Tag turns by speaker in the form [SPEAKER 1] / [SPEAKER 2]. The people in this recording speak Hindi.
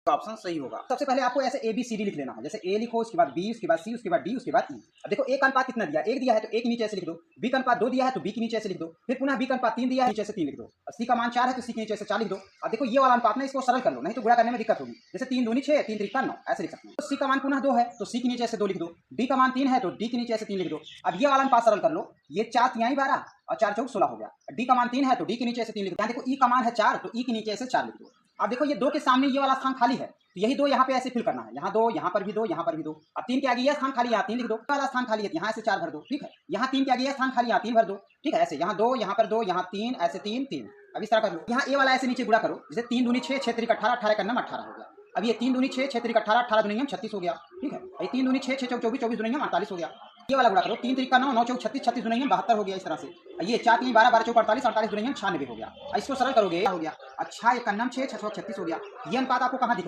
[SPEAKER 1] ऑप्शन सही होगा। सबसे पहले आपको ऐसे ए बी सी डी लिख लेना है। जैसे ए लिखो, उसके बाद बी, उसके बाद सी, उसके बाद डी, उसके बाद ई। अब देखो ए का अनुपात कितना दिया, एक दिया है तो एक नीचे ऐसे लिख दो। बी का अनुपात 2 दिया है तो बी के नीचे ऐसे लिख दो। फिर पुनः बी का अनुपात 3 दिया है, नीचे से 3 लिख दो। और सी का मान 4 है तो सी के नीचे से 4 लिख दो। अब देखो ये वाला अनुपात ना, इसको सरल कर लो, नहीं तो गुणा करने में दिक्कत होगी। जैसे 3 दूनी 6, 3 त्रिका 9, ऐसे लिख सकते हैं। तो सी का मान पुनः 2 है तो सी के नीचे से 2 लिख दो। डी का मान 3 है तो डी के नीचे से 3 लिख दो। अब ये वाला अनुपात सरल कर लो, ये 4 तिहाई 12 और 4 चौक 16 हो गया। डी का मान 3 है तो डी के नीचे से 3 लिख दो। यहाँ देखो ई का मान है 4 तो ई के नीचे से 4 लिख दो। अब देखो ये 2 के सामने ये वाला स्थान खाली है तो यही 2 यहाँ पे ऐसे फिल करना है। यहाँ 2, यहाँ पर भी 2, यहाँ पर भी 2। अब 3 के आगे ये स्थान खाली, यहाँ 3 लिख दो। वाला स्थान खाली है यहाँ ऐसे 4 भर दो, ठीक है। यहाँ 3 के आगे ये स्थान खाली, यहाँ 3 भर दो, ठीक है। ऐसे यहाँ 2, यहाँ पर 2, यहाँ 3, ऐसे 3 3। अब इस तरह कर लो। यहाँ ए वाला ऐसे नीचे गुणा करो। जैसे 3 दूनी 6, 6 त्रिक 18, 18 का नाम 18 हो गया। अब ये 3 दूनी 6, 6 त्रिक 18, 18 दूनी 36 हो गया, ठीक है। ये 3 दूनी 6, 6 चौक 24, 24 दूनी 48 हो गया। ये वाला गुणा करो। 3 त्रिक 9, 9 चौक 36, 36 दूनी 72 हो गया। इस तरह से ये 4 3 12, 12 चौक 48, 48 दूनी 96 हो गया। इसको सरल करोगे हो गया। अच्छा, ये का नाम 6, 6 36 हो गया। ये अनुपात आपको कहाँ दिख रहा है?